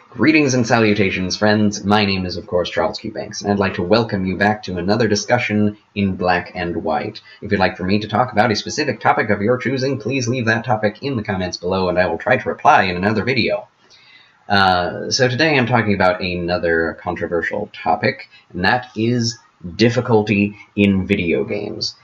Greetings and salutations, friends. My name is, of course, Charles Q. Banks, and I'd like to welcome you back to another discussion in black and white. If you'd like for me to talk about a specific topic of your choosing, please leave that topic in the comments below, and I will try to reply in another video. So today I'm talking about another controversial topic, and that is difficulty in video games.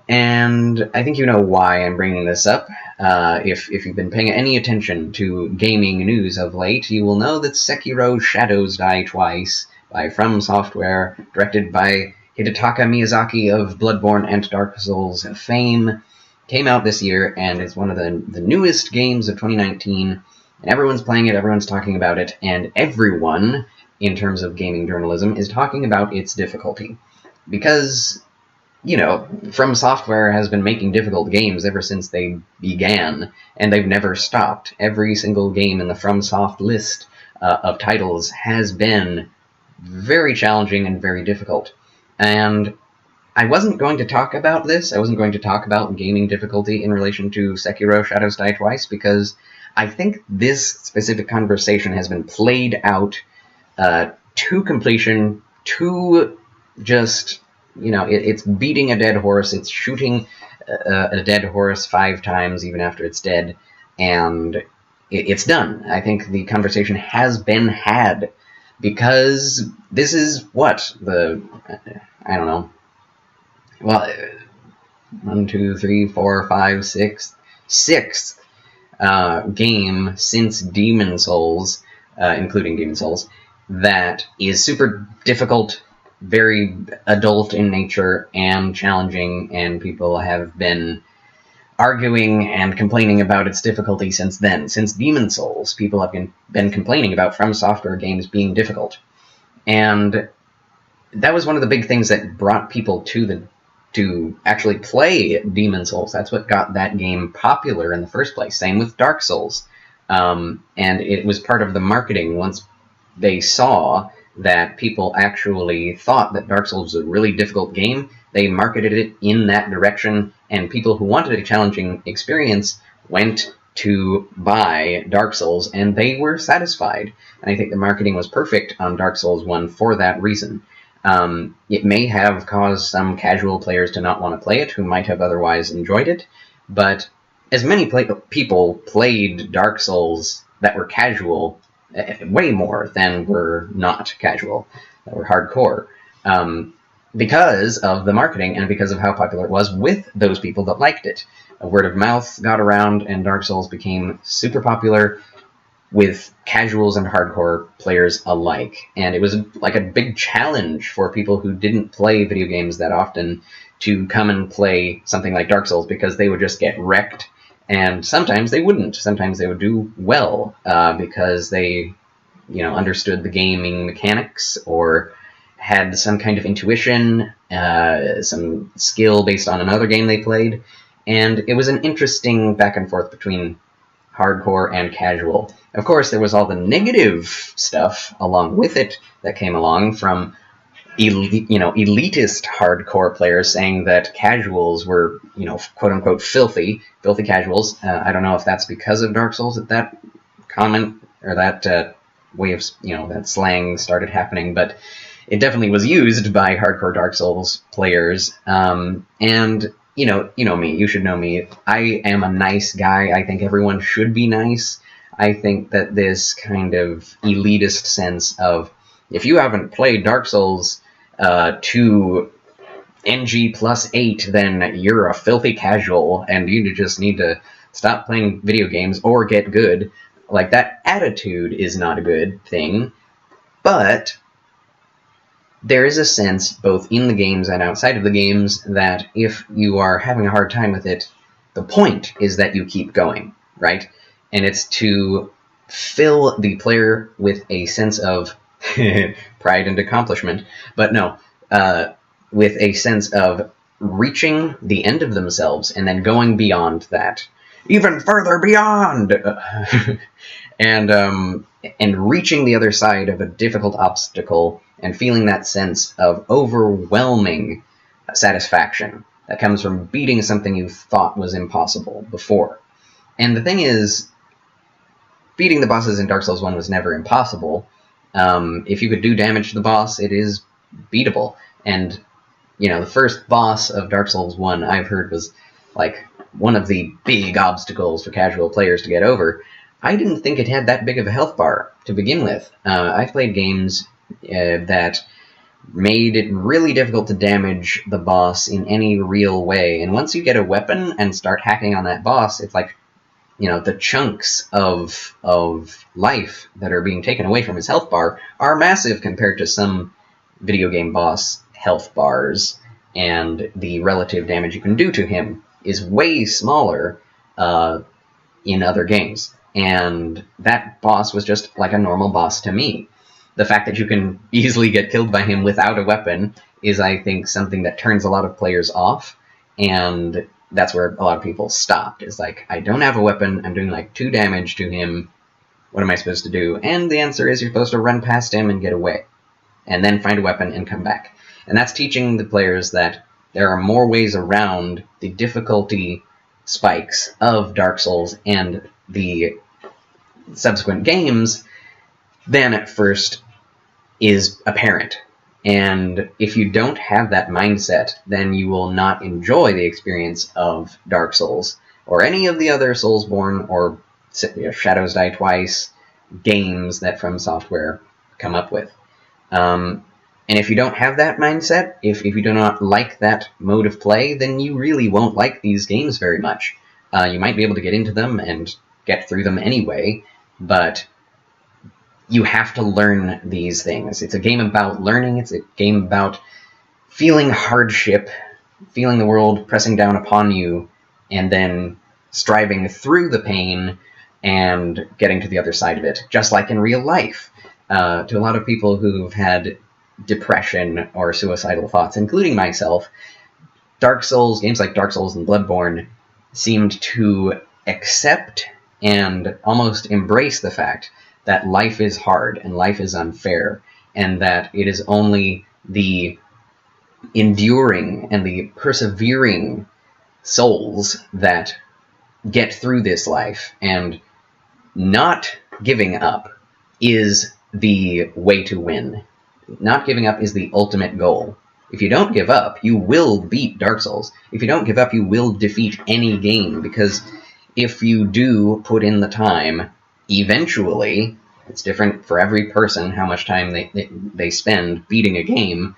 And I think you know why I'm bringing this up. If you've been paying any attention to gaming news of late, you will know that Sekiro Shadows Die Twice by From Software, directed by Hidetaka Miyazaki of Bloodborne and Dark Souls fame, came out this year and is one of the newest games of 2019. And everyone's playing it, everyone's talking about it, and everyone, in terms of gaming journalism, is talking about its difficulty. Because, you know, From Software has been making difficult games ever since they began, and they've never stopped. Every single game in the FromSoft list of titles has been very challenging and very difficult. And I wasn't going to talk about this. I wasn't going to talk about gaming difficulty in relation to Sekiro Shadows Die Twice, because I think this specific conversation has been played out to completion, to just, you know, it's beating a dead horse, it's shooting a dead horse 5 times even after it's dead, and it's done. I think the conversation has been had, because this is what, I don't know, well, 1, 2, 3, 4, 5, 6, 6th game since Demon Souls, including Demon Souls, that is super difficult, very adult in nature, and challenging, and people have been arguing and complaining about its difficulty since then. Since Demon Souls, people have been complaining about From Software games being difficult. And that was one of the big things that brought people to actually play Demon Souls. That's what got that game popular in the first place. Same with Dark Souls. And it was part of the marketing. Once they saw that people actually thought that Dark Souls was a really difficult game, they marketed it in that direction, and people who wanted a challenging experience went to buy Dark Souls, and they were satisfied. And I think the marketing was perfect on Dark Souls 1 for that reason. It may have caused some casual players to not want to play it, who might have otherwise enjoyed it, but as many people played Dark Souls that were casual, way more than were not casual, that were hardcore, because of the marketing and because of how popular it was with those people that liked it. A word of mouth got around, and Dark Souls became super popular with casuals and hardcore players alike. And it was like a big challenge for people who didn't play video games that often to come and play something like Dark Souls, because they would just get wrecked, and sometimes they wouldn't. Sometimes they would do well because they, you know, understood the gaming mechanics or had some kind of intuition, some skill based on another game they played. And it was an interesting back and forth between hardcore and casual. Of course, there was all the negative stuff along with it that came along from elitist hardcore players saying that casuals were, you know, quote-unquote filthy casuals. I don't know if that's because of Dark Souls that comment, or that way of, you know, that slang started happening, but it definitely was used by hardcore Dark Souls players. And you know me, you should know me. I am a nice guy. I think everyone should be nice. I think that this kind of elitist sense of, if you haven't played Dark Souls to NG +8, then you're a filthy casual, and you just need to stop playing video games or get good. Like, that attitude is not a good thing, but there is a sense, both in the games and outside of the games, that if you are having a hard time with it, the point is that you keep going, right? And it's to fill the player with a sense of pride and accomplishment, but no, with a sense of reaching the end of themselves and then going beyond that, even further beyond, and reaching the other side of a difficult obstacle, and feeling that sense of overwhelming satisfaction that comes from beating something you thought was impossible before. And the thing is, beating the bosses in Dark Souls 1 was never impossible. If you could do damage to the boss, it is beatable. And, you know, the first boss of Dark Souls 1 I've heard was, like, one of the big obstacles for casual players to get over. I didn't think it had that big of a health bar to begin with. I've played games that made it really difficult to damage the boss in any real way. And once you get a weapon and start hacking on that boss, it's like, you know, the chunks of life that are being taken away from his health bar are massive compared to some video game boss health bars, and the relative damage you can do to him is way smaller in other games. And that boss was just like a normal boss to me. The fact that you can easily get killed by him without a weapon is, I think, something that turns a lot of players off, and that's where a lot of people stopped. It's like, I don't have a weapon, I'm doing like 2 damage to him, what am I supposed to do? And the answer is you're supposed to run past him and get away, and then find a weapon and come back. And that's teaching the players that there are more ways around the difficulty spikes of Dark Souls and the subsequent games than at first is apparent. And if you don't have that mindset, then you will not enjoy the experience of Dark Souls, or any of the other Soulsborne or Shadows Die Twice games that From Software come up with. And if you don't have that mindset, if you do not like that mode of play, then you really won't like these games very much. You might be able to get into them and get through them anyway, but you have to learn these things. It's a game about learning, it's a game about feeling hardship, feeling the world pressing down upon you, and then striving through the pain and getting to the other side of it, just like in real life. To a lot of people who've had depression or suicidal thoughts, including myself, Dark Souls, games like Dark Souls and Bloodborne, seemed to accept and almost embrace the fact that life is hard and life is unfair, and that it is only the enduring and the persevering souls that get through this life, and not giving up is the way to win. Not giving up is the ultimate goal. If you don't give up, you will beat Dark Souls. If you don't give up, you will defeat any game, because if you do put in the time, eventually, it's different for every person how much time they spend beating a game,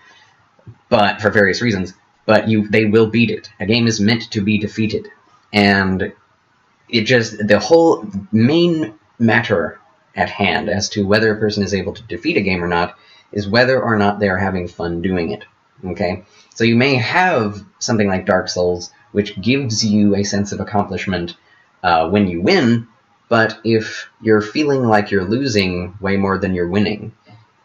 but for various reasons, but they will beat it. A game is meant to be defeated. And the whole main matter at hand as to whether a person is able to defeat a game or not is whether or not they're having fun doing it. Okay? So you may have something like Dark Souls, which gives you a sense of accomplishment when you win, but if you're feeling like you're losing way more than you're winning,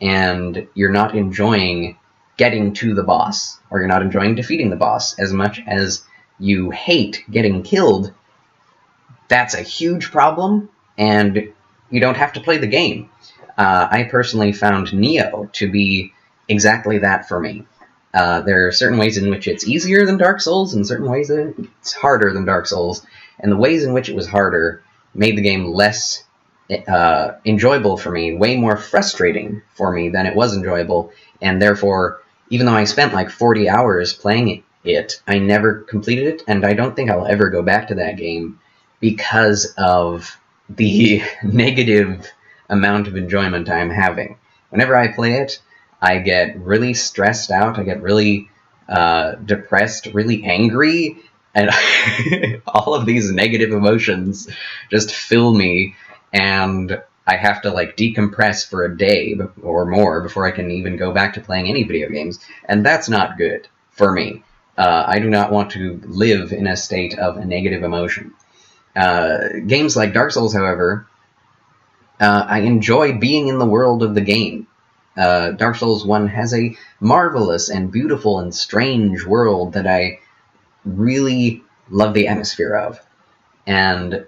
and you're not enjoying getting to the boss, or you're not enjoying defeating the boss as much as you hate getting killed, that's a huge problem, and you don't have to play the game. I personally found Nioh to be exactly that for me. There are certain ways in which it's easier than Dark Souls, and certain ways that it's harder than Dark Souls, and the ways in which it was harder made the game less enjoyable for me, way more frustrating for me than it was enjoyable, and therefore, even though I spent like 40 hours playing it, I never completed it, and I don't think I'll ever go back to that game because of the negative amount of enjoyment I'm having. Whenever I play it, I get really stressed out, I get really depressed, really angry, and all of these negative emotions just fill me, and I have to like decompress for a day or more before I can even go back to playing any video games, and that's not good for me. I do not want to live in a state of a negative emotion. Games like Dark Souls, however, I enjoy being in the world of the game. Dark Souls 1 has a marvelous and beautiful and strange world that I really love the atmosphere of. And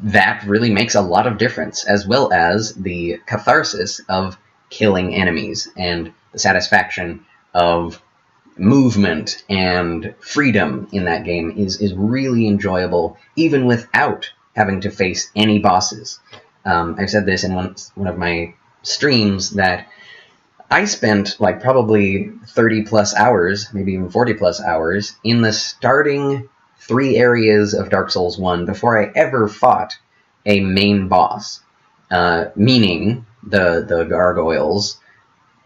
that really makes a lot of difference, as well as the catharsis of killing enemies and the satisfaction of movement and freedom in that game is really enjoyable, even without having to face any bosses. I've said this in one of my streams that I spent like probably 30 plus hours, maybe even 40 plus hours, in the starting 3 areas of Dark Souls 1 before I ever fought a main boss, meaning the gargoyles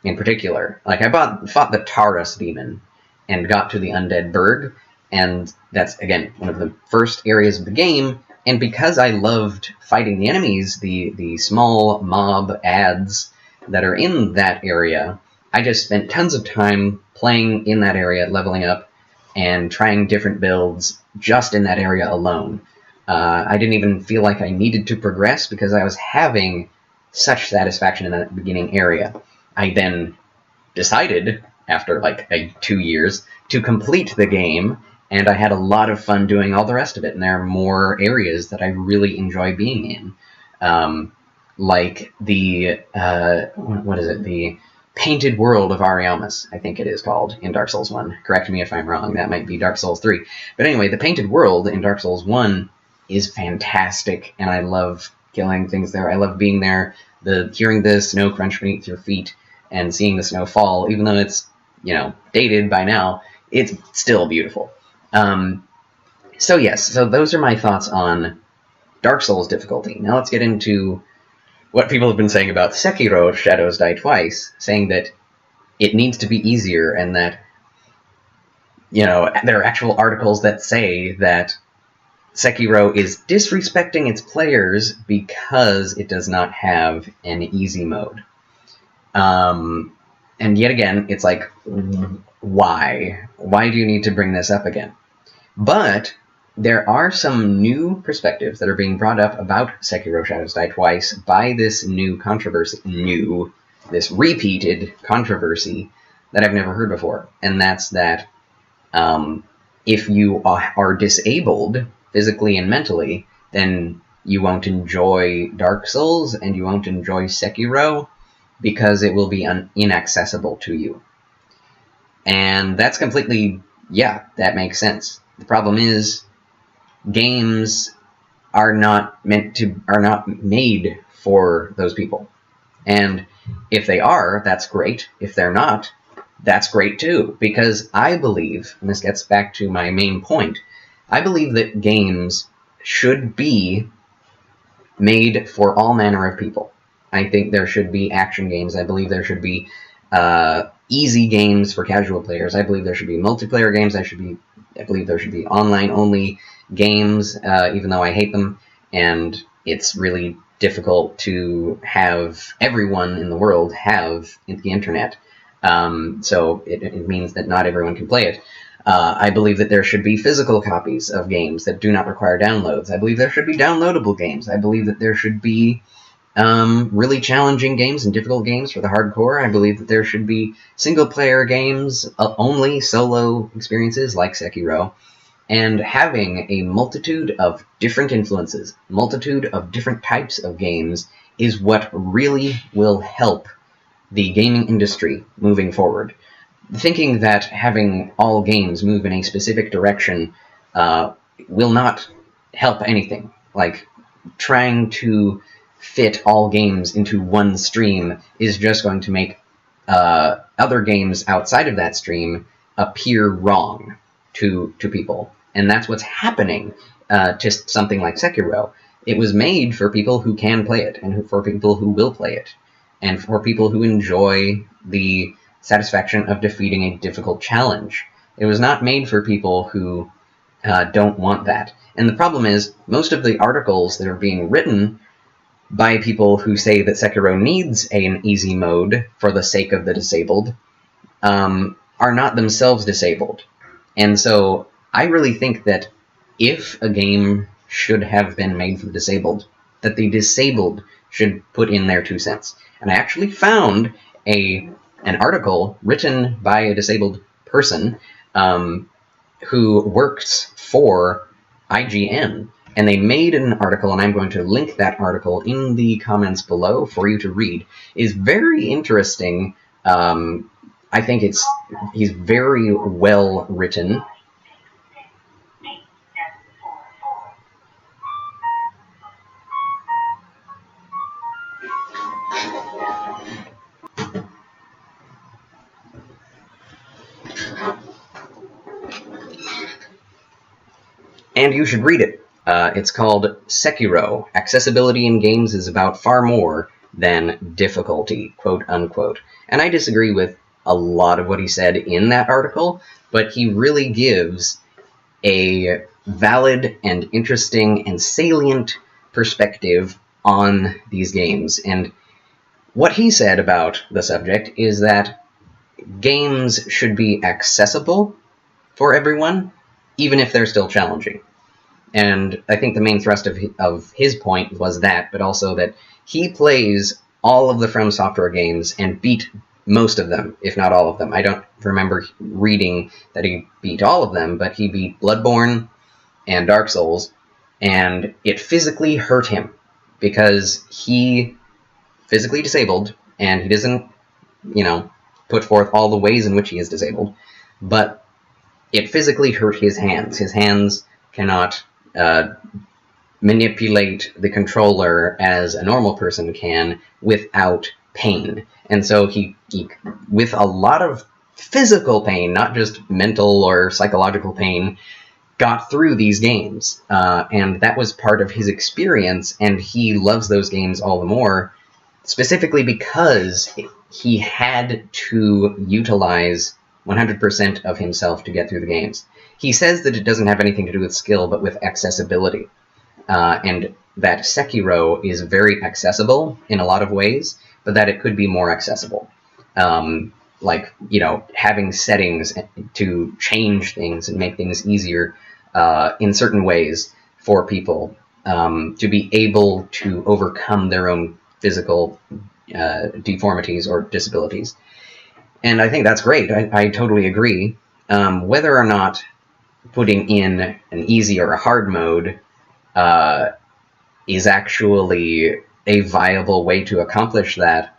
in particular. Like, I fought the Taurus demon and got to the Undead Burg, and that's, again, one of the first areas of the game, and because I loved fighting the enemies, the small mob ads that are in that area, I just spent tons of time playing in that area, leveling up, and trying different builds just in that area alone. I didn't even feel like I needed to progress because I was having such satisfaction in that beginning area. I then decided, after like 2 years, to complete the game, and I had a lot of fun doing all the rest of it, and there are more areas that I really enjoy being in. Like the, what is it, the Painted World of Ariamis, I think it is called, in Dark Souls 1. Correct me if I'm wrong, that might be Dark Souls 3. But anyway, the Painted World in Dark Souls 1 is fantastic, and I love killing things there. I love being there, hearing the snow crunch beneath your feet, and seeing the snow fall, even though it's, dated by now, it's still beautiful. So yes, so those are my thoughts on Dark Souls difficulty. Now let's get into what people have been saying about Sekiro Shadows Die Twice, saying that it needs to be easier, and that, there are actual articles that say that Sekiro is disrespecting its players because it does not have an easy mode. And yet again, it's like, why? Why do you need to bring this up again? But there are some new perspectives that are being brought up about Sekiro Shadows Die Twice by this this repeated controversy that I've never heard before. And that's that if you are disabled physically and mentally, then you won't enjoy Dark Souls and you won't enjoy Sekiro because it will be inaccessible to you. And that's completely, that makes sense. The problem is, games are not made for those people. And if they are, that's great. If they're not, that's great too. Because I believe, and this gets back to my main point, I believe that games should be made for all manner of people. I think there should be action games. I believe there should be easy games for casual players. I believe there should be multiplayer games. I believe there should be online-only games, even though I hate them, and it's really difficult to have everyone in the world have the internet. So it means that not everyone can play it. I believe that there should be physical copies of games that do not require downloads. I believe there should be downloadable games. I believe that there should be really challenging games and difficult games for the hardcore. I believe that there should be single-player games, only solo experiences like Sekiro, and having a multitude of different influences, multitude of different types of games is what really will help the gaming industry moving forward. Thinking that having all games move in a specific direction will not help anything. Like, trying to fit all games into one stream is just going to make other games outside of that stream appear wrong to people. And that's what's happening to something like Sekiro. It was made for people who can play it, and for people who will play it, and for people who enjoy the satisfaction of defeating a difficult challenge. It was not made for people who don't want that. And the problem is, most of the articles that are being written by people who say that Sekiro needs an easy mode for the sake of the disabled are not themselves disabled. And so I really think that if a game should have been made for the disabled, that the disabled should put in their 2 cents. And I actually found an article written by a disabled person who works for IGN, and they made an article, and I'm going to link that article in the comments below for you to read. It's very interesting. I think he's very well written. And you should read it. It's called Sekiro. Accessibility in games is about far more than difficulty, quote unquote. And I disagree with a lot of what he said in that article, but he really gives a valid and interesting and salient perspective on these games. And what he said about the subject is that games should be accessible for everyone, even if they're still challenging. And I think the main thrust of his point was that, but also that he plays all of the From Software games and beat most of them, if not all of them. I don't remember reading that he beat all of them, but he beat Bloodborne and Dark Souls, and it physically hurt him because he physically disabled, and he doesn't, put forth all the ways in which he is disabled, but it physically hurt his hands. His hands cannot manipulate the controller as a normal person can without pain. And so he, with a lot of physical pain, not just mental or psychological pain, got through these games. And that was part of his experience, and he loves those games all the more, specifically because he had to utilize 100% of himself to get through the games. He says that it doesn't have anything to do with skill, but with accessibility. And that Sekiro is very accessible in a lot of ways, but that it could be more accessible. Having settings to change things and make things easier in certain ways for people to be able to overcome their own physical deformities or disabilities. And I think that's great. I totally agree. Whether or not putting in an easy or a hard mode is actually a viable way to accomplish that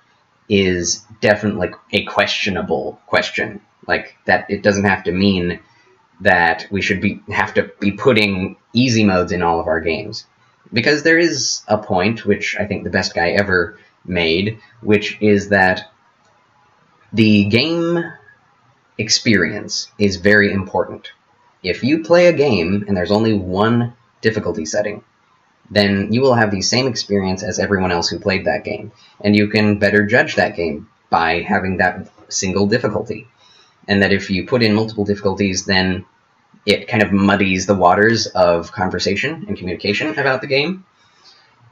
is definitely a questionable question. Like, that it doesn't have to mean that we should have to be putting easy modes in all of our games. Because there is a point, which I think the best guy ever made, which is that the game experience is very important. If you play a game and there's only one difficulty setting, then you will have the same experience as everyone else who played that game. And you can better judge that game by having that single difficulty. And that if you put in multiple difficulties, then it kind of muddies the waters of conversation and communication about the game.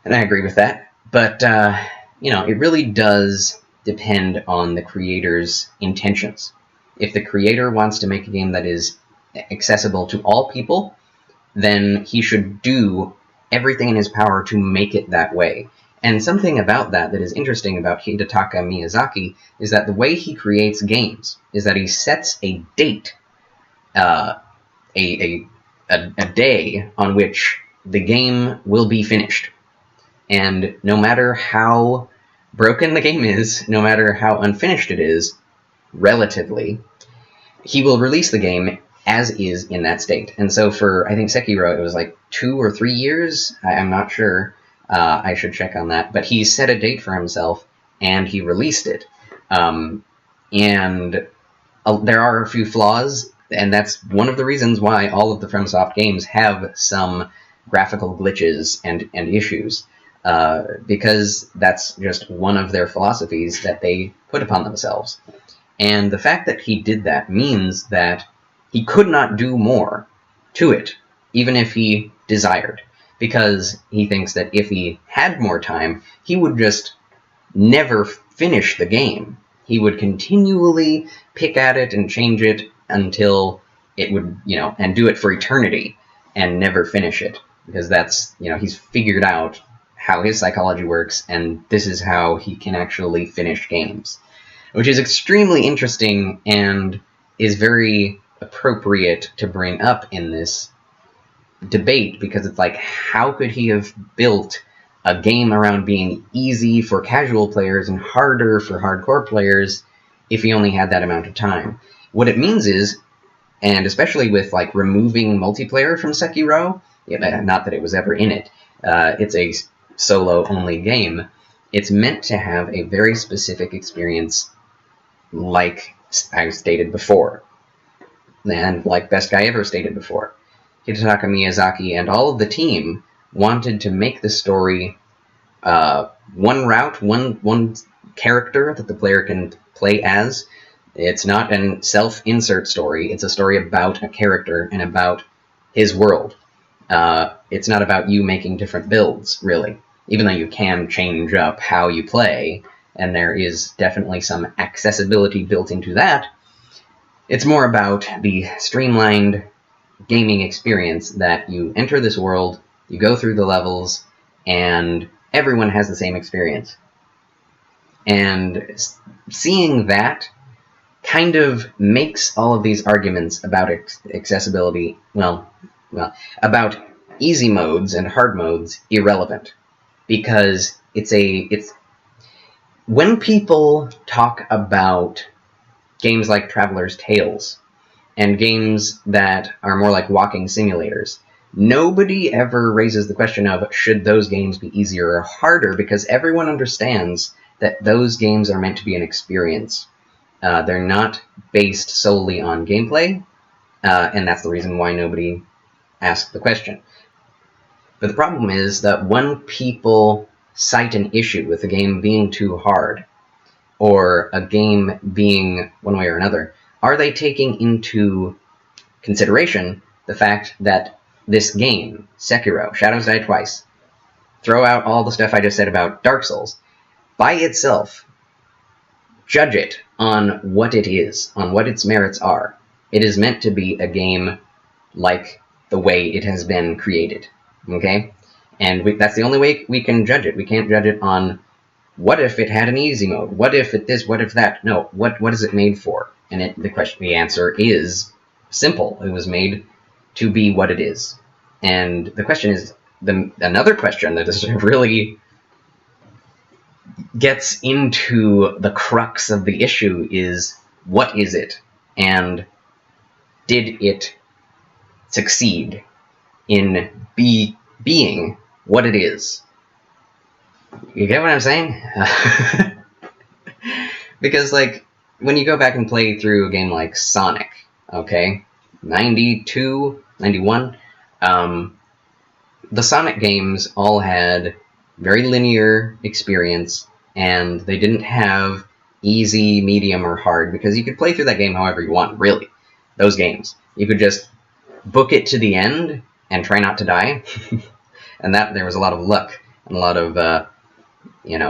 And I agree with that. But, it really does depend on the creator's intentions. If the creator wants to make a game that is accessible to all people, then he should do everything in his power to make it that way. And something about that is interesting about Hidetaka Miyazaki is that the way he creates games is that he sets a date, a day on which the game will be finished. And no matter how broken the game is, no matter how unfinished it is, relatively, he will release the game as is in that state. And so for, I think, Sekiro, it was like 2 or 3 years. I'm not sure. I should check on that. But he set a date for himself, and he released it. And there are a few flaws, and that's one of the reasons why all of the FromSoft games have some graphical glitches and issues. Because that's just one of their philosophies that they put upon themselves. And the fact that he did that means that he could not do more to it, even if he desired, because he thinks that if he had more time, he would just never finish the game. He would continually pick at it and change it until it would, and do it for eternity and never finish it, because that's, he's figured out how his psychology works, and this is how he can actually finish games, which is extremely interesting and is very appropriate to bring up in this debate, because it's like, how could he have built a game around being easy for casual players and harder for hardcore players if he only had that amount of time? What it means is, and especially with like removing multiplayer from Sekiro, not that it was ever in it, it's a solo-only game, It's meant to have a very specific experience, like I stated before, and like Best Guy Ever stated before. Hidetaka Miyazaki and all of the team wanted to make the story one route, one character that the player can play as. It's not a self-insert story. It's a story about a character and about his world. It's not about you making different builds, really. Even though you can change up how you play, and there is definitely some accessibility built into that, it's more about the streamlined gaming experience that you enter this world, you go through the levels, and everyone has the same experience. And seeing that kind of makes all of these arguments about accessibility, about easy modes and hard modes irrelevant. Because it's when people talk about games like Traveler's Tales and games that are more like walking simulators, nobody ever raises the question of should those games be easier or harder, because everyone understands that those games are meant to be an experience. They're not based solely on gameplay, and that's the reason why nobody asked the question. But the problem is that when people cite an issue with a game being too hard, or a game being one way or another, are they taking into consideration the fact that this game, Sekiro, Shadows Die Twice, throw out all the stuff I just said about Dark Souls, by itself, judge it on what it is, on what its merits are. It is meant to be a game like the way it has been created, okay? And that's the only way we can judge it. We can't judge it on what if it had an easy mode, what if it this, what if that. No, what is it made for? And the answer is simple. It was made to be what it is. And the question is, another question that is really gets into the crux of the issue is, what is it? And did it succeed in being what it is? You get what I'm saying? Because, like, when you go back and play through a game like Sonic, okay, 92, 91, the Sonic games all had very linear experience, and they didn't have easy, medium, or hard, because you could play through that game however you want, really. Those games. You could just book it to the end and try not to die, and that there was a lot of luck and a lot of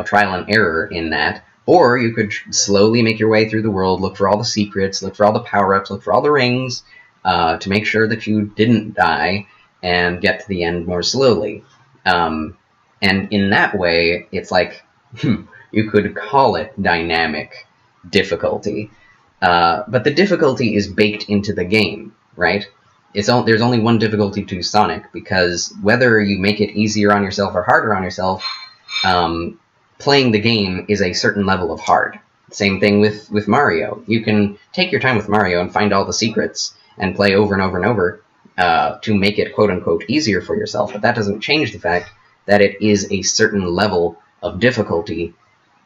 trial and error in that. Or you could slowly make your way through the world, look for all the secrets, look for all the power-ups, look for all the rings, to make sure that you didn't die, and get to the end more slowly. And in that way, it's like, you could call it dynamic difficulty. But the difficulty is baked into the game, right? There's only one difficulty to Sonic, because whether you make it easier on yourself or harder on yourself, playing the game is a certain level of hard. Same thing with Mario. You can take your time with Mario and find all the secrets and play over and over and over to make it quote-unquote easier for yourself, but that doesn't change the fact that it is a certain level of difficulty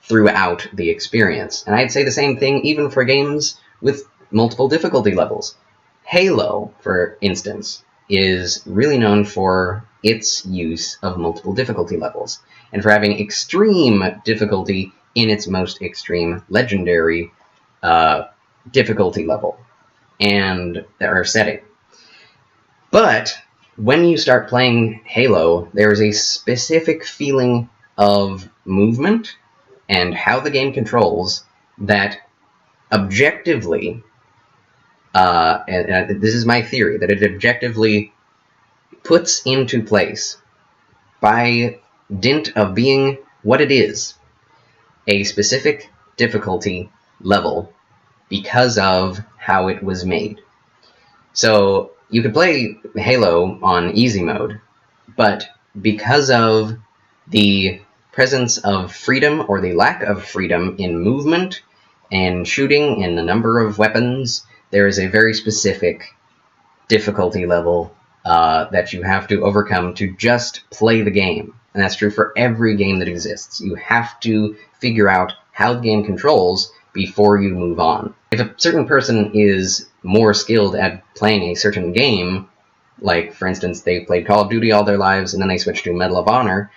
throughout the experience. And I'd say the same thing even for games with multiple difficulty levels. Halo, for instance, is really known for its use of multiple difficulty levels, and for having extreme difficulty in its most extreme legendary difficulty level or setting. But when you start playing Halo, there is a specific feeling of movement and how the game controls that objectively, and this is my theory, that it objectively puts into place, by dint of being what it is, a specific difficulty level because of how it was made. So you could play Halo on easy mode, but because of the presence of freedom or the lack of freedom in movement and shooting and the number of weapons, there is a very specific difficulty level that you have to overcome to just play the game. and that's true for every game that exists. You have to figure out how the game controls before you move on. If a certain person is more skilled at playing a certain game, like, for instance, they've played Call of Duty all their lives and then they switch to Medal of Honor,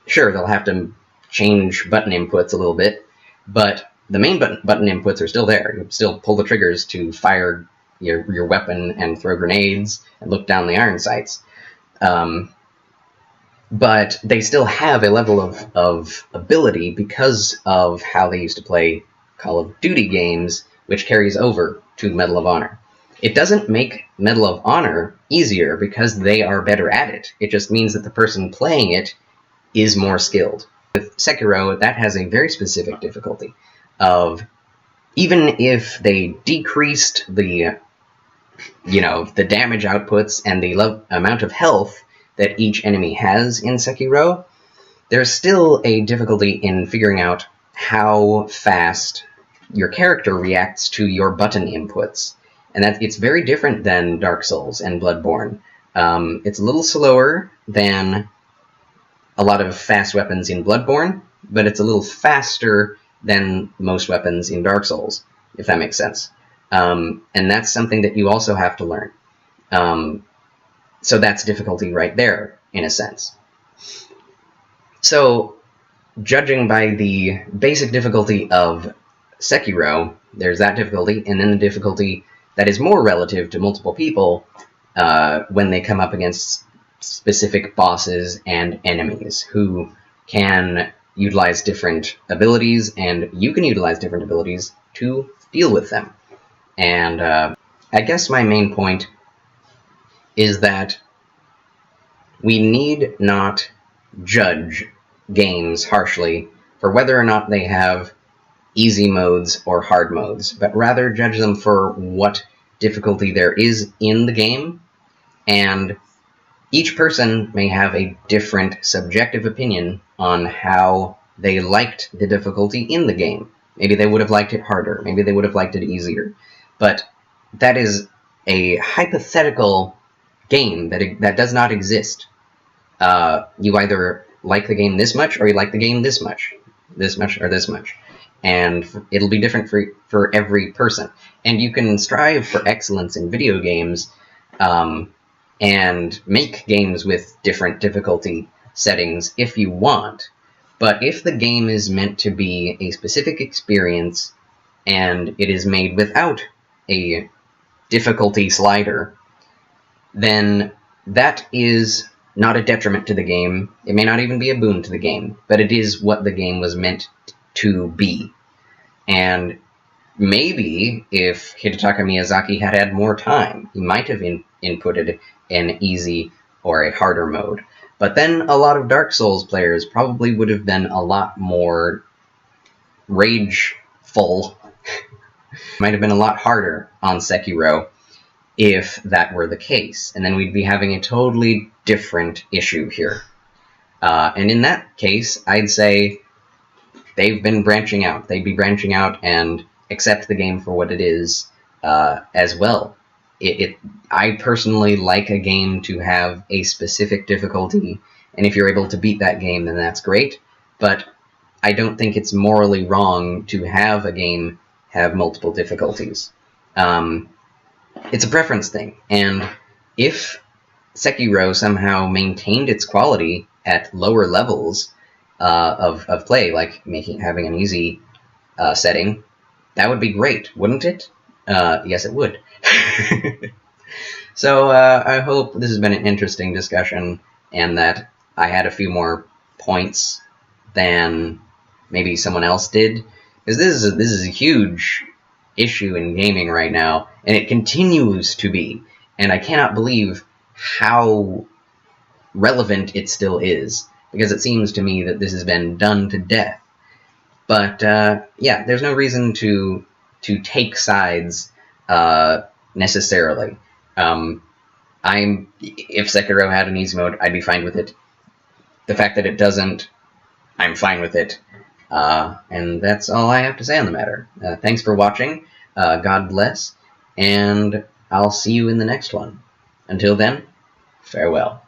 sure, they'll have to change button inputs a little bit, but the main button inputs are still there. You still pull the triggers to fire your weapon and throw grenades and look down the iron sights. But they still have a level of ability because of how they used to play Call of Duty games, which carries over to Medal of Honor. It doesn't make Medal of Honor easier because they are better at it. It just means that the person playing it is more skilled. With Sekiro, that has a very specific difficulty of, even if they decreased the damage outputs and the amount of health that each enemy has in Sekiro, there's still a difficulty in figuring out how fast your character reacts to your button inputs. And that it's very different than Dark Souls and Bloodborne. It's a little slower than a lot of fast weapons in Bloodborne, but it's a little faster than most weapons in Dark Souls, if that makes sense. And that's something that you also have to learn. So that's difficulty right there, in a sense. So, judging by the basic difficulty of Sekiro, there's that difficulty, and then the difficulty that is more relative to multiple people when they come up against specific bosses and enemies who can utilize different abilities, and you can utilize different abilities to deal with them. And I guess my main point is that we need not judge games harshly for whether or not they have easy modes or hard modes, but rather judge them for what difficulty there is in the game, and each person may have a different subjective opinion on how they liked the difficulty in the game. Maybe they would have liked it harder, maybe they would have liked it easier, but that is a hypothetical game that does not exist. You either like the game this much, or you like the game this much, or this much. And it'll be different for every person. And you can strive for excellence in video games, and make games with different difficulty settings if you want. But if the game is meant to be a specific experience, and it is made without a difficulty slider, then that is not a detriment to the game. It may not even be a boon to the game, but it is what the game was meant to be. And maybe if Hidetaka Miyazaki had had more time, he might have inputted an easy or a harder mode. But then a lot of Dark Souls players probably would have been a lot more rageful. Might have been a lot harder on Sekiro if that were the case. And then we'd be having a totally different issue here. And in that case, I'd say they've been branching out. They'd be branching out and accept the game for what it is as well. I personally like a game to have a specific difficulty, and if you're able to beat that game, then that's great. But I don't think it's morally wrong to have a game have multiple difficulties. It's a preference thing, and if Sekiro somehow maintained its quality at lower levels of play, like having an easy setting, that would be great, wouldn't it? Yes, it would. So I hope this has been an interesting discussion, and that I had a few more points than maybe someone else did, because this is a huge issue in gaming right now, and it continues to be, and I cannot believe how relevant it still is, because it seems to me that this has been done to death. But yeah, there's no reason to take sides necessarily. If Sekiro had an easy mode, I'd be fine with it. The fact that it doesn't, I'm fine with it. And that's all I have to say on the matter. Thanks for watching. God bless, and I'll see you in the next one. Until then, farewell.